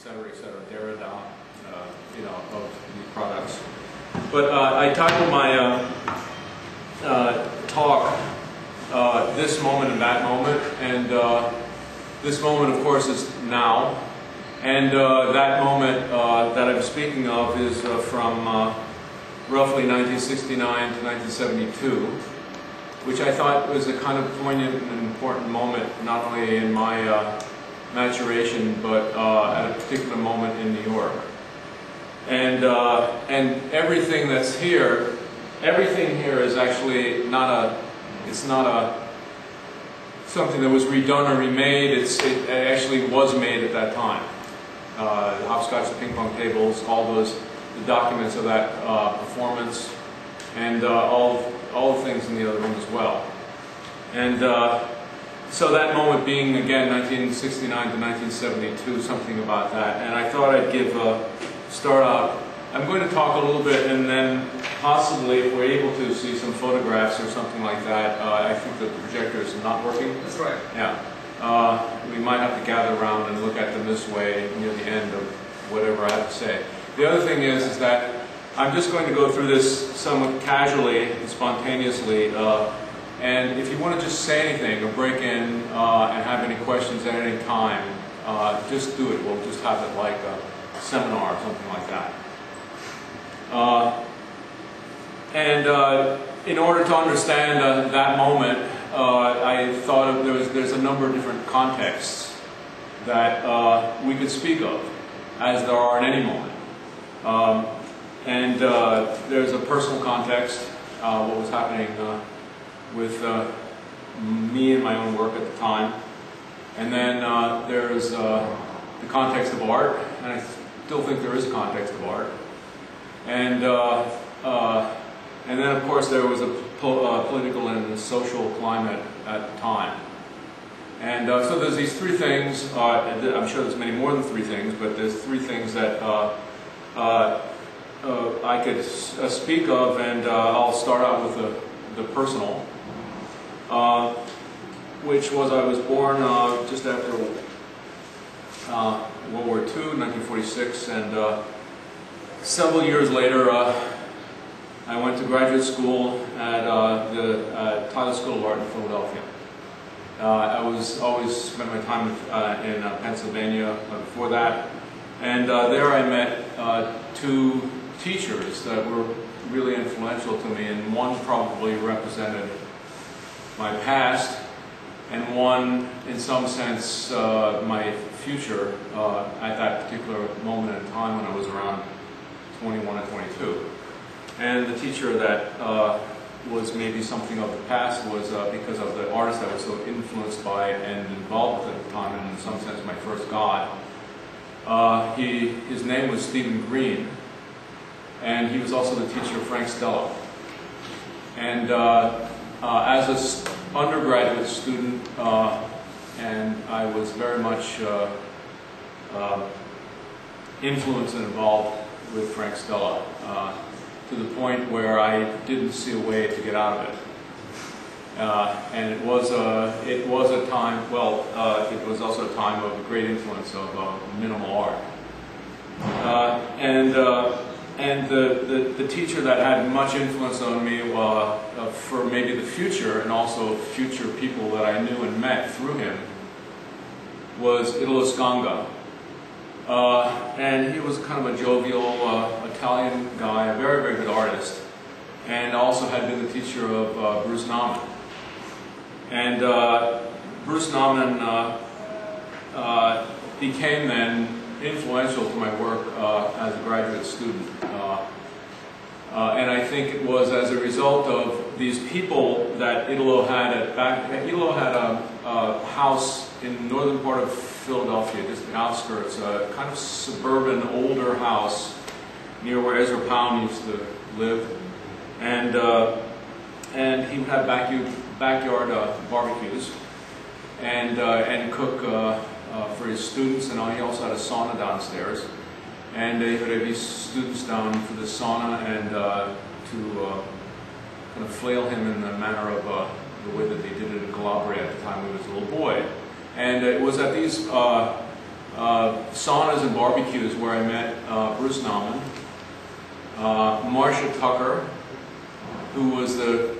etc., Derrida, you know, of these products. But I titled my talk "This Moment and That Moment," and this moment, of course, is now, and that moment that I'm speaking of is from roughly 1969 to 1972, which I thought was a kind of poignant and important moment, not only in my maturation, but at a particular moment in New York. And everything that's here, everything here is actually it's not something that was redone or remade. It actually was made at that time. The hopscotch, the ping pong tables, all the documents of that performance, and all the things in the other room as well. And so that moment being, again, 1969 to 1972, something about that. And I thought I'd start out. I'm going to talk a little bit, and then possibly, if we're able to see some photographs or something like that. I think that the projector is not working. That's right. Yeah. We might have to gather around and look at them this way near the end of whatever I have to say. The other thing is that I'm just going to go through this somewhat casually and spontaneously, and if you want to just say anything or break in and have any questions at any time, just do it. We'll just have it like a seminar or something like that. In order to understand that moment, I thought there's a number of different contexts that we could speak of, as there are in any moment. There's a personal context, what was happening with me and my own work at the time. And then there's the context of art, and I still think there is a context of art. And then, of course, there was a political and social climate at the time. And so there's these three things. I'm sure there's many more than three things, but there's three things that I could speak of, and I'll start out with the personal, which was I was born just after World War II, 1946, and several years later I went to graduate school at the Tyler School of Art in Philadelphia. I was always spent my time in Pennsylvania before that, and there I met two teachers that were really influential to me, and one probably represented my past, and one, in some sense, my future at that particular moment in time when I was around 21 or 22. And the teacher that was maybe something of the past was because of the artist I was so influenced by and involved with at the time, and in some sense my first god. His name was Stephen Green, and he was also the teacher of Frank Stella. And as an undergraduate student, and I was very much influenced and involved with Frank Stella, to the point where I didn't see a way to get out of it. And it was a time, it was also a time of great influence of minimal art. And the teacher that had much influence on me for maybe the future, and also future people that I knew and met through him, was Italo Scanga. And he was kind of a jovial Italian guy, a very, very good artist, and also had been the teacher of Bruce Nauman. And Bruce Nauman became then influential to my work as a graduate student. And I think it was as a result of these people that Italo had Italo had a house in the northern part of Philadelphia, just the outskirts, a kind of suburban, older house near where Ezra Pound used to live. And he would have backyard barbecues and cook for his students, and he also had a sauna downstairs. And they would have these students down for the sauna and to kind of flail him in the manner of the way that they did it in Calabria at the time he was a little boy. And it was at these saunas and barbecues where I met Bruce Nauman, Marcia Tucker, who was the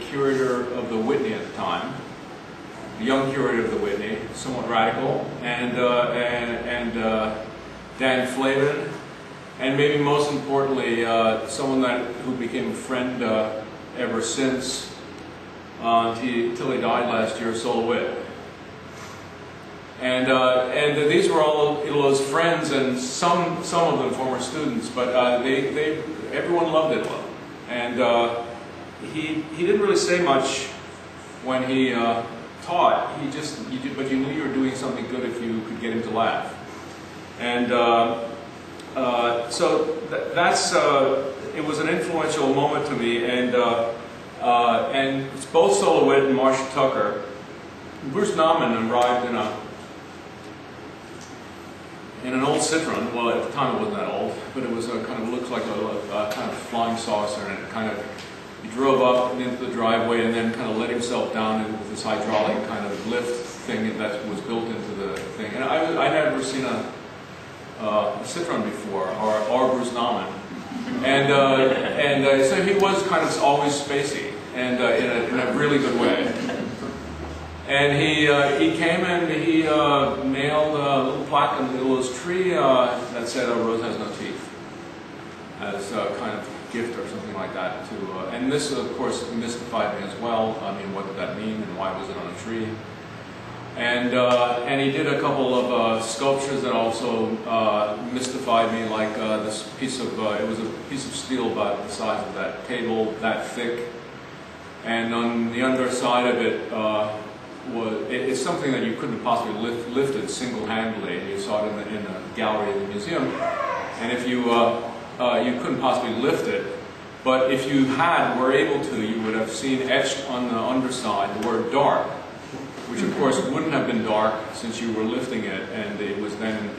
curator of the Whitney at the time, the young curator of the Whitney, somewhat radical, and Dan Flavin, and maybe most importantly, someone who became a friend ever since, until he died last year, Sol LeWitt. And these were all Italo's friends, and some of them former students, but everyone loved Italo. And he didn't really say much when he taught. But you knew you were doing something good if you could get him to laugh. And so it was an influential moment to me. And it's both Sol LeWitt and Marcia Tucker. Bruce Nauman arrived in an old Citroen. Well, at the time it wasn't that old, but it was kind of looked like a kind of flying saucer, and he drove up and into the driveway and then kind of let himself down with this hydraulic kind of lift thing that was built into the thing. And I'd never seen a Citroen before, or Bruce Nauman, and so he was kind of always spacey, and in a really good way. And he came and he nailed a little plaque on Italo's tree that said, "A rose has no teeth," as a kind of gift or something like that. And this, of course, mystified me as well. I mean, what did that mean, and why was it on a tree? And he did a couple of sculptures that also mystified me, like this piece of it was a piece of steel about the size of that table, that thick, and on the underside of it. It's something that you couldn't possibly lift it single-handedly. You saw it in the gallery of the museum, and if you couldn't possibly lift it, but if you were able to, you would have seen etched on the underside the word "dark," which of course wouldn't have been dark since you were lifting it, and it was then,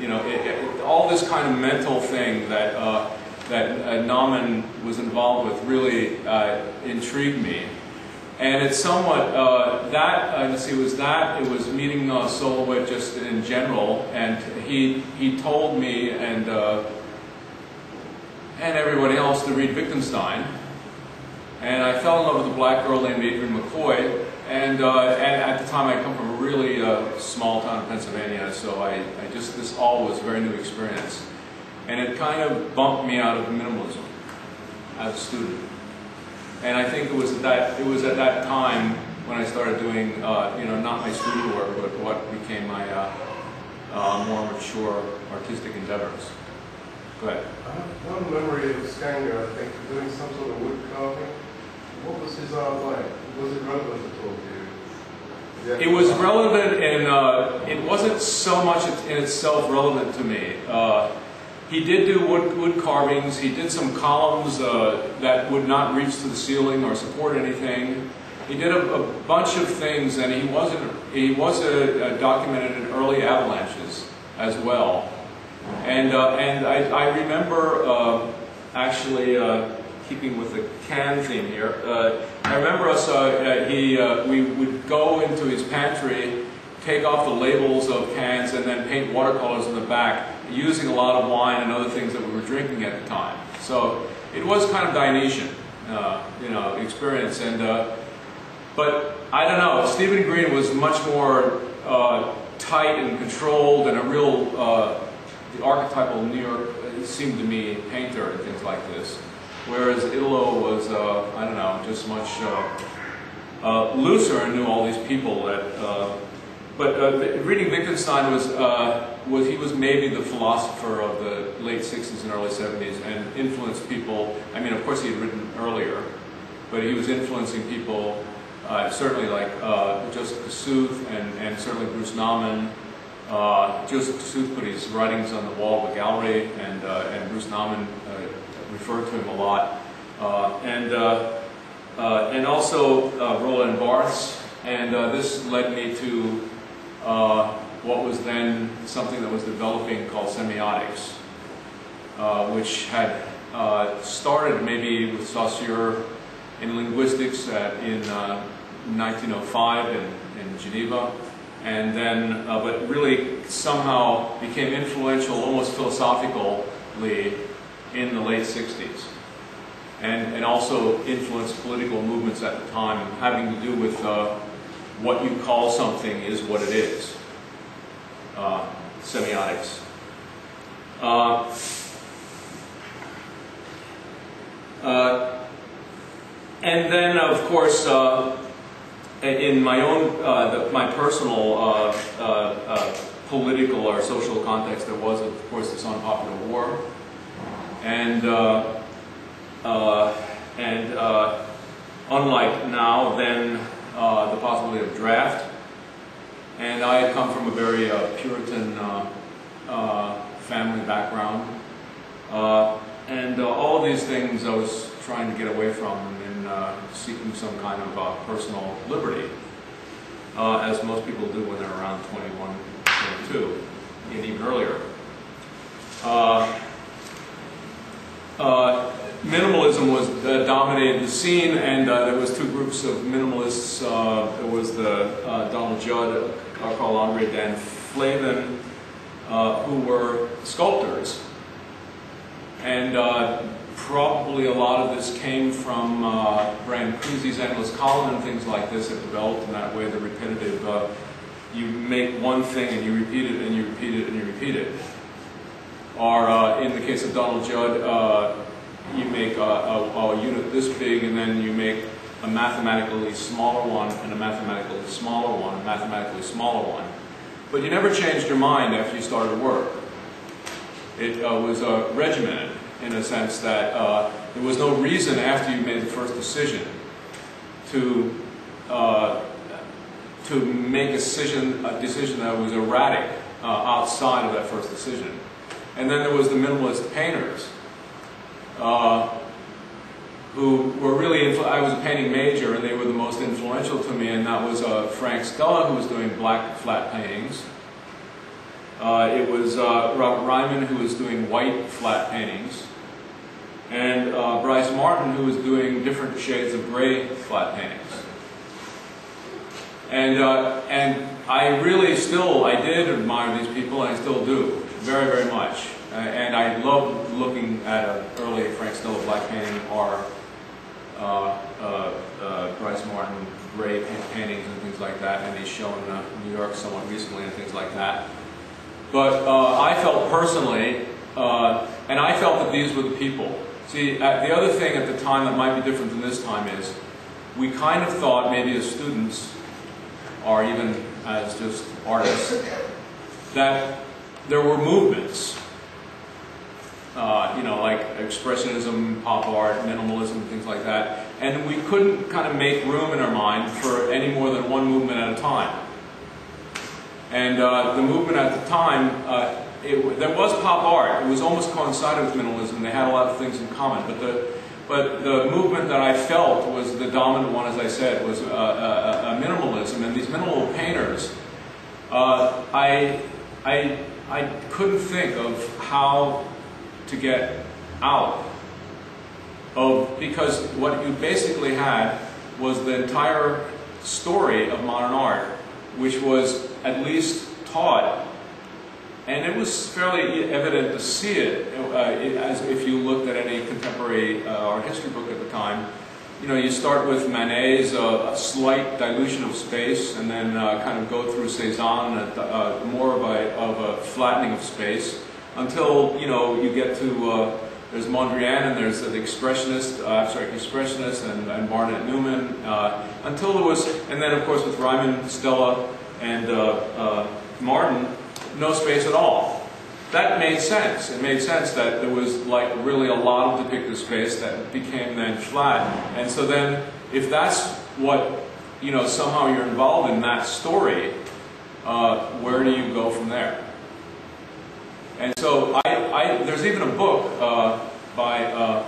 all this kind of mental thing that Nauman was involved with really intrigued me. And it's somewhat, it was meeting Sol LeWitt just in general, and he told me and everybody else to read Wittgenstein. And I fell in love with a black girl named Adrienne McCoy, and at the time I come from a really small town in Pennsylvania, so this all was a very new experience. And it kind of bumped me out of minimalism as a student. And I think it was at that time when I started doing, not my student work, but what became my more mature artistic endeavors. Go ahead. I have one memory of Skanger, I think, doing some sort of wood carving. What was his art like? Was it relevant at all to you? Yeah. It was relevant, and it wasn't so much in itself relevant to me. He did do wood carvings. He did some columns that would not reach to the ceiling or support anything. He did a bunch of things, and he was documented in early avalanches as well. And I remember actually keeping with the can theme here. I remember us. We would go into his pantry, take off the labels of cans, and then paint watercolors in the back, using a lot of wine and other things that we were drinking at the time. So it was kind of Dionysian, experience. And but I don't know. Stephen Green was much more tight and controlled, and a real the archetypal New York, it seemed to me, painter and things like this. Whereas Italo was I don't know, just much looser and knew all these people that. But reading Wittgenstein he was maybe the philosopher of the late 60s and early 70s, and influenced people. I mean, of course he had written earlier, but he was influencing people, certainly like Joseph Kosuth and certainly Bruce Nauman. Joseph Kosuth put his writings on the wall of the gallery, and Bruce Nauman referred to him a lot. And also Roland Barthes, and this led me to what was then something that was developing called semiotics, which had started maybe with Saussure in linguistics in 1905 in Geneva, and then, but really somehow became influential, almost philosophically, in the late 60s. And also influenced political movements at the time, having to do with what you call something is what it is. Semiotics. And then, of course, in my own, my personal political or social context, there was, of course, this unpopular war, and unlike now, then the possibility of draft. And I had come from a very Puritan family background, and all of these things I was trying to get away from in seeking some kind of personal liberty, as most people do when they're around 21, 22, and even earlier. Minimalism was dominated the scene, and there was two groups of minimalists. There was the Donald Judd, Carl-Andre Dan Flavin, who were sculptors, and probably a lot of this came from Brancusi's endless column and things like this that developed in that way, the repetitive, you make one thing and you repeat it and you repeat it and you repeat it. Or in the case of Donald Judd, you make a unit this big and then you make a mathematically smaller one and a mathematically smaller one, and a mathematically smaller one. But you never changed your mind after you started work. It was regimented, in a sense that there was no reason after you made the first decision to make a decision that was erratic outside of that first decision. And then there was the minimalist painters, who were really, I was a painting major, and they were the most influential to me, and that was Frank Stella, who was doing black flat paintings. It was Robert Ryman, who was doing white flat paintings, and Bryce Martin, who was doing different shades of gray flat paintings. And I really I did admire these people, and I still do, very, very much. And I love looking at an early Frank Stella black painting or Bryce Martin gray paintings and things like that, and he's shown in New York somewhat recently and things like that. But I felt personally, and I felt that these were the people. See, the other thing at the time that might be different than this time is, we kind of thought, maybe as students, or even as just artists, that there were movements, you know, like expressionism, pop art, minimalism, things like that, and we couldn't kind of make room in our mind for any more than one movement at a time. And the movement at the time, there was pop art. It was almost coincided with minimalism. They had a lot of things in common. But the movement that I felt was the dominant one, as I said, was minimalism. And these minimal painters, I couldn't think of how to get out of, because what you basically had was the entire story of modern art, which was at least taught, and it was fairly evident to see it, as if you looked at any contemporary art history book at the time. You know, you start with Manet's a slight dilution of space, and then kind of go through Cézanne, more of a flattening of space, until, you know, you get to there's Mondrian, and there's the expressionist, abstract expressionist, and Barnett Newman, until there was, and then of course with Ryman, Stella, and Martin, no space at all. That made sense. It made sense that there was like really a lot of depicted space that became then flat. And so then, if that's what, you know, somehow you're involved in that story, where do you go from there? And so there's even a book by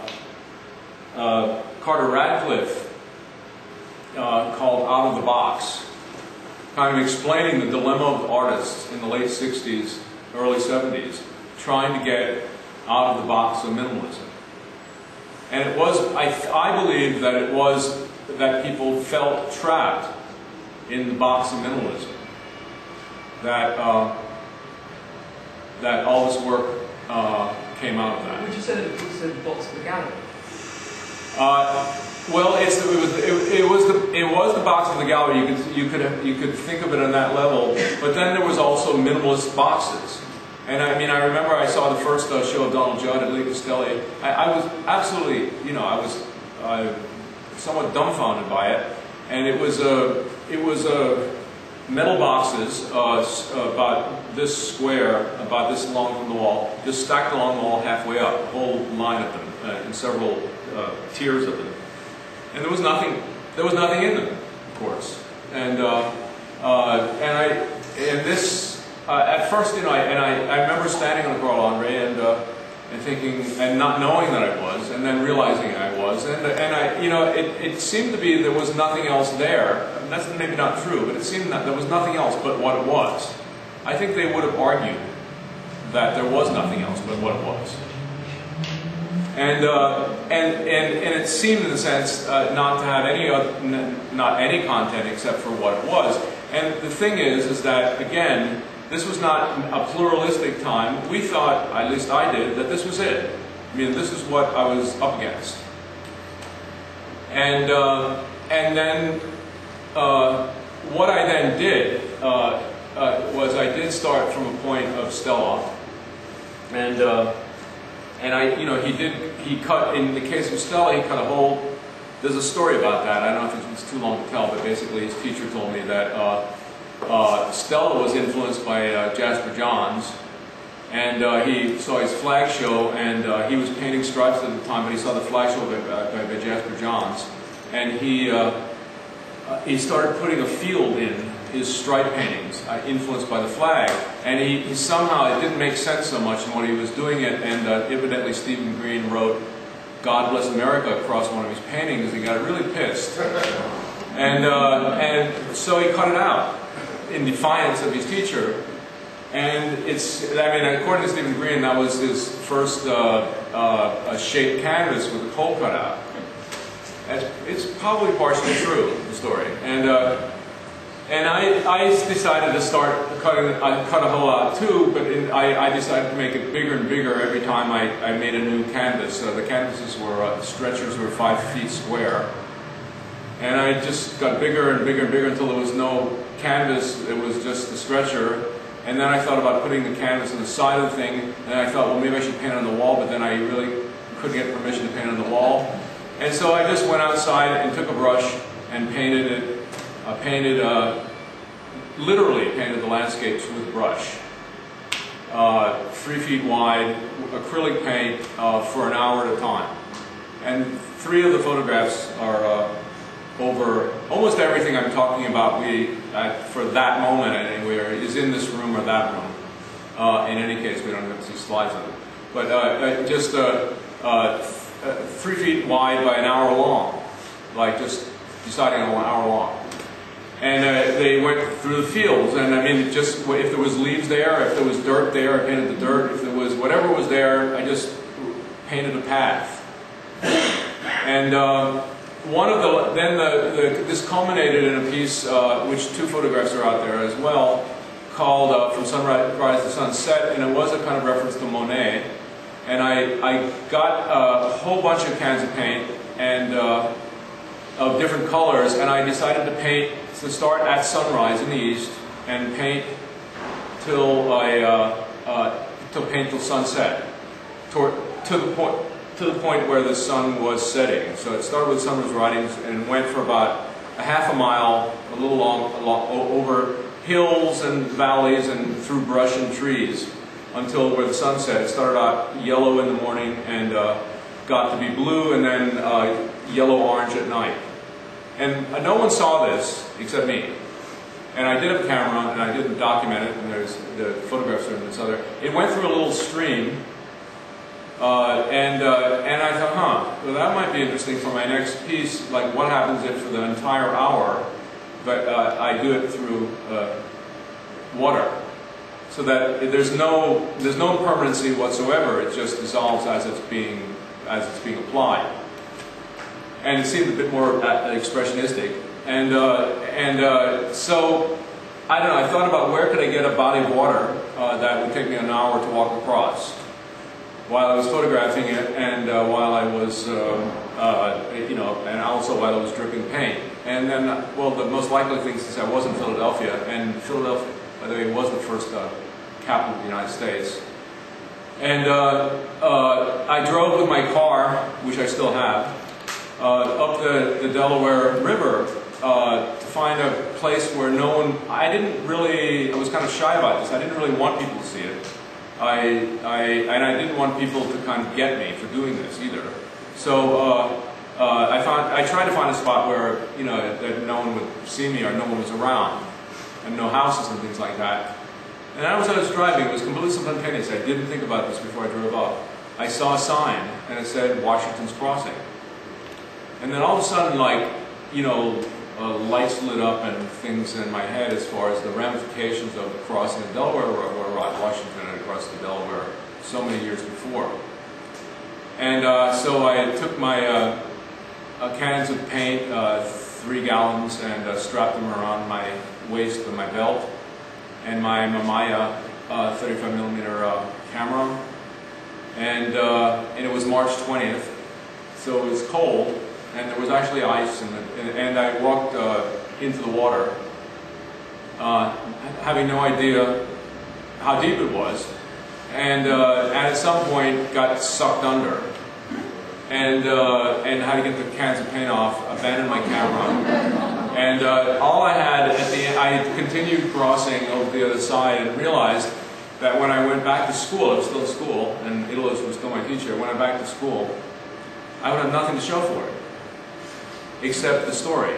Carter Radcliffe called Out of the Box, kind of explaining the dilemma of artists in the late 60s, early 70s, trying to get out of the box of minimalism. And it was, I believe that it was that people felt trapped in the box of minimalism. that that all this work came out of that. Would you say that it was the box of the gallery? Well, it was the box of the gallery. You could think of it on that level, but then there was also minimalist boxes. And I mean, I remember I saw the first show of Donald Judd at Lee Costelli. I was absolutely, I was somewhat dumbfounded by it. And it was metal boxes about this square, about this long from the wall, just stacked along the wall halfway up, a whole line of them, and several tiers of them. And there was nothing in them, of course. And this. At first, I remember standing on the Carl Andre and thinking, and not knowing that I was, and then realizing I was, and it seemed to be there was nothing else there. And that's maybe not true, but it seemed that there was nothing else but what it was. I think they would have argued that there was nothing else but what it was. And it seemed, in a sense, not to have not any content except for what it was. And the thing is that again, this was not a pluralistic time. We thought, at least I did, that this was it. I mean, this is what I was up against. And then what I then did was I did start from a point of Stella, and he cut, in the case of Stella, he cut a whole. There's a story about that. I don't know if it's too long to tell, but basically his teacher told me that Stella was influenced by Jasper Johns, and he saw his flag show, and he was painting stripes at the time, but he saw the flag show by Jasper Johns, and he started putting a field in his stripe paintings, influenced by the flag, and he somehow, it didn't make sense so much in what he was doing it, and evidently Stephen Green wrote "God Bless America" across one of his paintings, and he got really pissed. And so he cut it out in defiance of his teacher. And according to Stephen Green, that was his first shaped canvas with a hole cut out. It's probably partially true, the story. And I decided to start cutting. I cut a hole out too, but I decided to make it bigger and bigger every time I made a new canvas. The canvases were, stretchers were 5 feet square. And I just got bigger and bigger and bigger until there was no canvas, it was just the stretcher. And then I thought about putting the canvas on the side of the thing, and I thought, well, maybe I should paint it on the wall, but then I really couldn't get permission to paint on the wall. And so I just went outside and took a brush and painted it, literally painted the landscapes with brush. 3 feet wide, acrylic paint for an hour at a time. And 3 of the photographs are over almost everything I'm talking about. For that moment anywhere, is in this room or that room. In any case, we don't have to see slides of it. But just 3 feet wide by an hour long, like just deciding on 1 hour long. And they went through the fields, and I mean, just if there was leaves there, if there was dirt there, I painted the dirt. If there was whatever was there, I just painted a path. And this culminated in a piece, which 2 photographs are out there as well, called "From Sunrise to Sunset," and it was a kind of reference to Monet. And I got a whole bunch of cans of paint and of different colors, and I decided to start at sunrise in the east and paint till sunset, to the point where the sun was setting. So it started with sun was rising and went for about a half a mile, a little long over hills and valleys and through brush and trees until where the sun set. It started out yellow in the morning and got to be blue, and then yellow-orange at night. And no one saw this except me. And I did have a camera, and I didn't document it, and there's the photographs are in this other. It went through a little stream, and I thought, well, that might be interesting for my next piece. Like, what happens if for the entire hour, but I do it through water, so that there's no permanency whatsoever. It just dissolves as it's being applied. And it seemed a bit more expressionistic, so I don't know, I thought about where could I get a body of water that would take me an hour to walk across while I was photographing it, and while I was, you know, and also while I was dripping paint. And then, well, the most likely thing, since I was in Philadelphia, and Philadelphia, by the way, was the first capital of the United States. And I drove with my car, which I still have, up the Delaware River to find a place where no one, I was kind of shy about this. I didn't really want people to see it. And I didn't want people to kind of get me for doing this either. So I tried to find a spot where, you know, that no one would see me or no one was around, and no houses and things like that. And as I was driving, it was completely spontaneous. I didn't think about this before I drove up. I saw a sign, and it said Washington's Crossing. And then all of a sudden, like, you know, lights lit up and things in my head as far as the ramifications of crossing the Delaware, or Washington had crossed the Delaware so many years before. And so I took my cans of paint, 3 gallons, and strapped them around my waist with my belt, and my Mamiya 35mm camera. And it was March 20th, so it was cold, and there was actually ice in it, and I walked into the water, having no idea how deep it was, and at some point got sucked under, and had to get the cans of paint off, abandoned my camera, and all I had at the end, I continued crossing over the other side and realized that when I went back to school, I was still in school, and Idalos was still my teacher. When I went back to school, I would have nothing to show for it, except the story.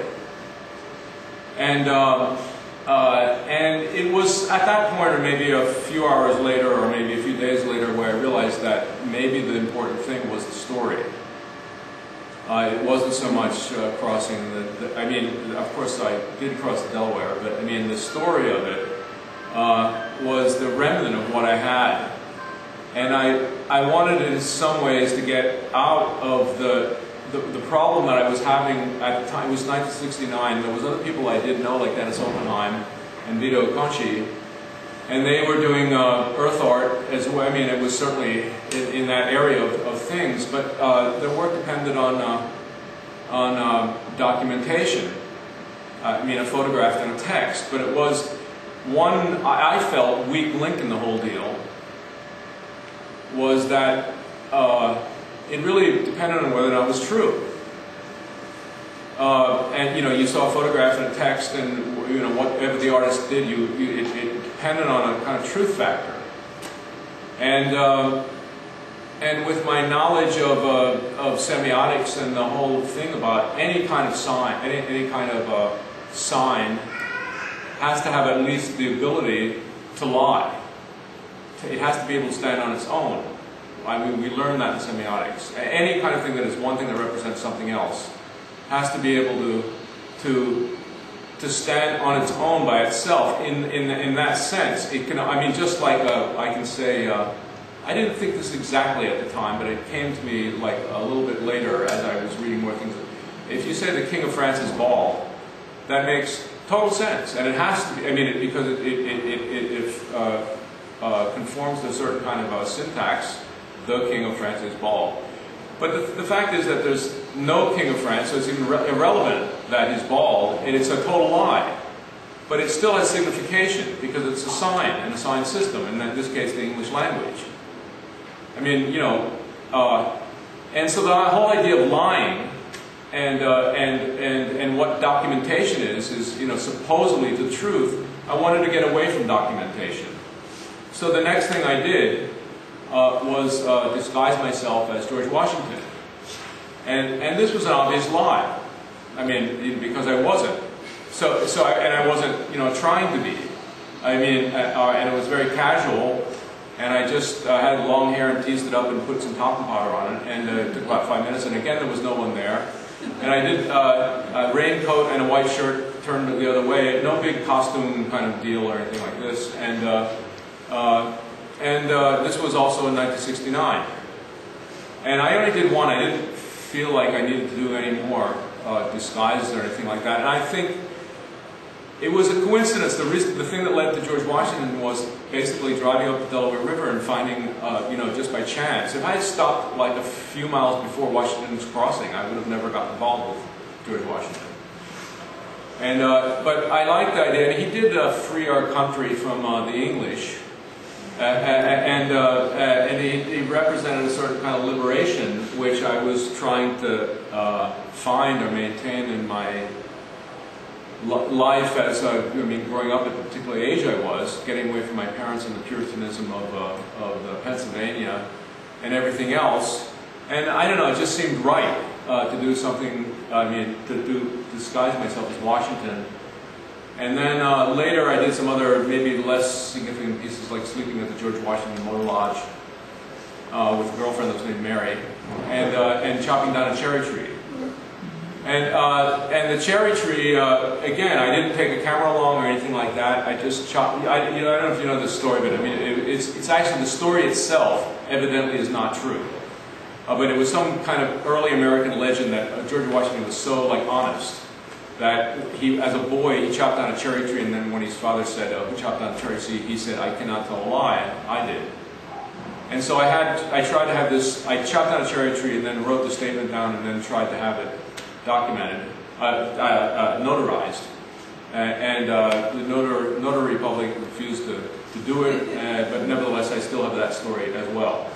And it was at that point, or maybe a few hours later, or maybe a few days later, where I realized that maybe the important thing was the story. It wasn't so much crossing I mean, of course I did cross the Delaware, but I mean the story of it was the remnant of what I had. And I wanted in some ways to get out of the problem that I was having at the time. It was 1969. There was other people I did know, like Dennis Oppenheim and Vito Conchi, and they were doing earth art as well. I mean, it was certainly in that area of things, but their work depended on documentation. I mean, a photograph and a text, but it was one, I felt, weak link in the whole deal was that it really depended on whether or not it was true. And you know, you saw a photograph and a text, and you know, whatever the artist did, it depended on a kind of truth factor. And with my knowledge of semiotics and the whole thing about any kind of sign, any kind of sign has to have at least the ability to lie. It has to be able to stand on its own. I mean, we learn that in semiotics. Any kind of thing that is one thing that represents something else has to be able to stand on its own by itself. In that sense, it can. I mean, just like I can say, I didn't think this exactly at the time, but it came to me like a little bit later as I was reading more things. If you say the King of France's ball, that makes total sense, and it has to be. I mean, because it conforms to a certain kind of syntax. The King of France's ball. But the fact is that there's no King of France, so it's even irrelevant that he's bald, and it's a total lie. But it still has signification, because it's a sign, and a sign system, and in this case the English language. I mean, you know, and so the whole idea of lying and what documentation is, you know, supposedly the truth. I wanted to get away from documentation. So the next thing I did was disguise myself as George Washington. And this was an obvious lie. I mean, because I wasn't. And I wasn't, you know, trying to be. I mean, and it was very casual, and I just had long hair and teased it up and put some talcum powder on it, and it took about 5 minutes, and again there was no one there. And I did a raincoat and a white shirt turned the other way, no big costume kind of deal or anything like this, and this was also in 1969. And I only did one. I didn't feel like I needed to do any more disguises or anything like that. And I think it was a coincidence. The thing that led to George Washington was basically driving up the Delaware River and finding, you know, just by chance. If I had stopped like a few miles before Washington's crossing, I would have never gotten involved with George Washington. And but I liked the idea. And he did free our country from the English, and he represented a certain kind of liberation, which I was trying to find or maintain in my life as I mean, growing up at the particular age I was, getting away from my parents and the Puritanism of Pennsylvania and everything else. And I don't know, it just seemed right to do something, I mean, to disguise myself as Washington. And then later I did some other, maybe less significant pieces, like sleeping at the George Washington Motor Lodge with a girlfriend that was named Mary, and chopping down a cherry tree. And the cherry tree, again, I didn't take a camera along or anything like that. I just chopped. I don't know if you know this story, but I mean, it's actually, the story itself evidently is not true. But it was some kind of early American legend that George Washington was so like honest that he, as a boy, he chopped down a cherry tree, and then when his father said, "Who chopped down a cherry tree?" he said, "I cannot tell a lie. I did." And so I tried to have this. I chopped down a cherry tree and then wrote the statement down, and then tried to have it documented, notarized, and the notary public refused to do it, but nevertheless I still have that story as well.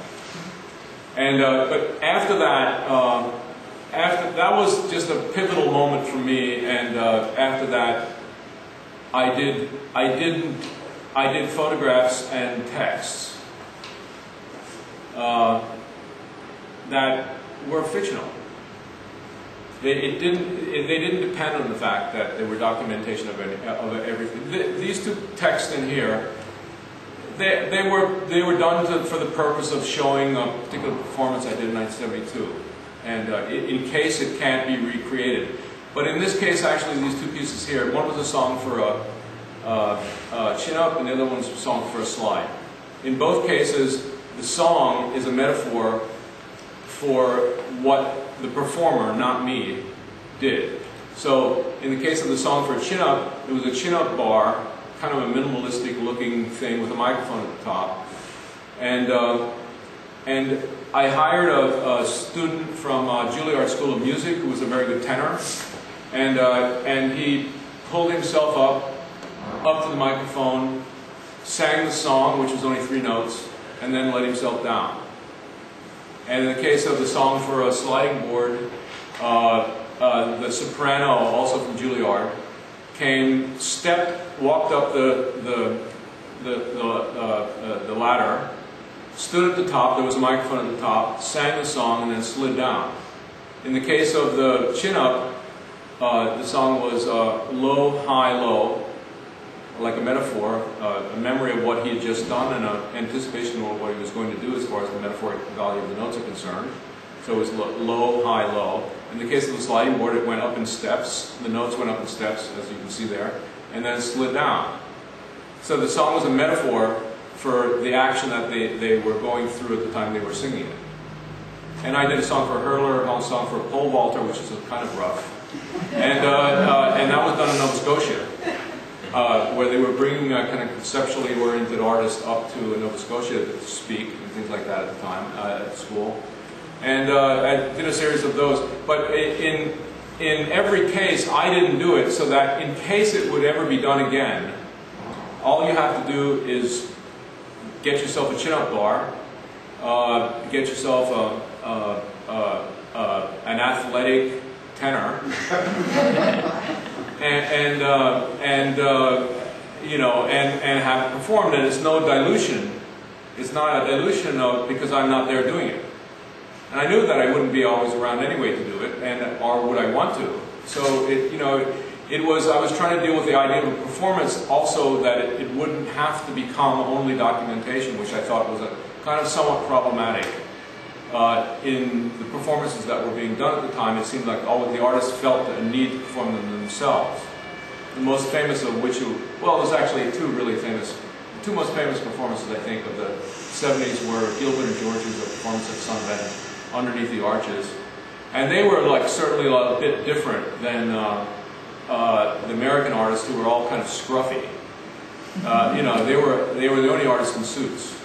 And but after that, that was just a pivotal moment for me, and after that I did photographs and texts that were fictional. They didn't depend on the fact that they were documentation of everything. These two texts in here, they were done for the purpose of showing a particular performance I did in 1972, and in case it can't be recreated. But in this case, actually, these two pieces here, one was a song for a chin up, and the other one's a song for a slide. In both cases, the song is a metaphor for what the performer, not me, did. So in the case of the song for a chin-up, it was a chin-up bar, kind of a minimalistic looking thing with a microphone at the top. And I hired a student from Juilliard School of Music who was a very good tenor. And he pulled himself up to the microphone, sang the song, which was only 3 notes, and then let himself down. And in the case of the song for a sliding board, the soprano, also from Juilliard, walked up the ladder, stood at the top, there was a microphone at the top, sang the song, and then slid down. In the case of the chin-up, the song was low, high, low, like a metaphor, a memory of what he had just done and an anticipation of what he was going to do as far as the metaphoric value of the notes are concerned. So it was low, high, low. In the case of the sliding board, it went up in steps. The notes went up in steps, as you can see there, and then slid down. So the song was a metaphor for the action that they were going through at the time they were singing it. And I did a song for a hurler, a song for a pole vaulter, which is kind of rough. And that was done in Nova Scotia. Where they were bringing kind of conceptually oriented artists up to Nova Scotia to speak and things like that at the time at school, and I did a series of those. But in every case, I didn't do it, so that in case it would ever be done again, all you have to do is get yourself a chin-up bar, get yourself an athletic tenor. You know, and have it performed, and it's no dilution. It's not a dilution of because I'm not there doing it. And I knew that I wouldn't be always around anyway to do it, or would I want to? So you know, I was trying to deal with the idea of a performance, also that it wouldn't have to become only documentation, which I thought was a kind of somewhat problematic. In the performances that were being done at the time, it seemed like all of the artists felt a need to perform them themselves. The most famous of which, well, there's actually two most famous performances, I think, of the 70s were Gilbert and George's performance at Sunbed, Underneath the Arches. And they were like certainly a bit different than the American artists who were all kind of scruffy. You know, they were the only artists in suits.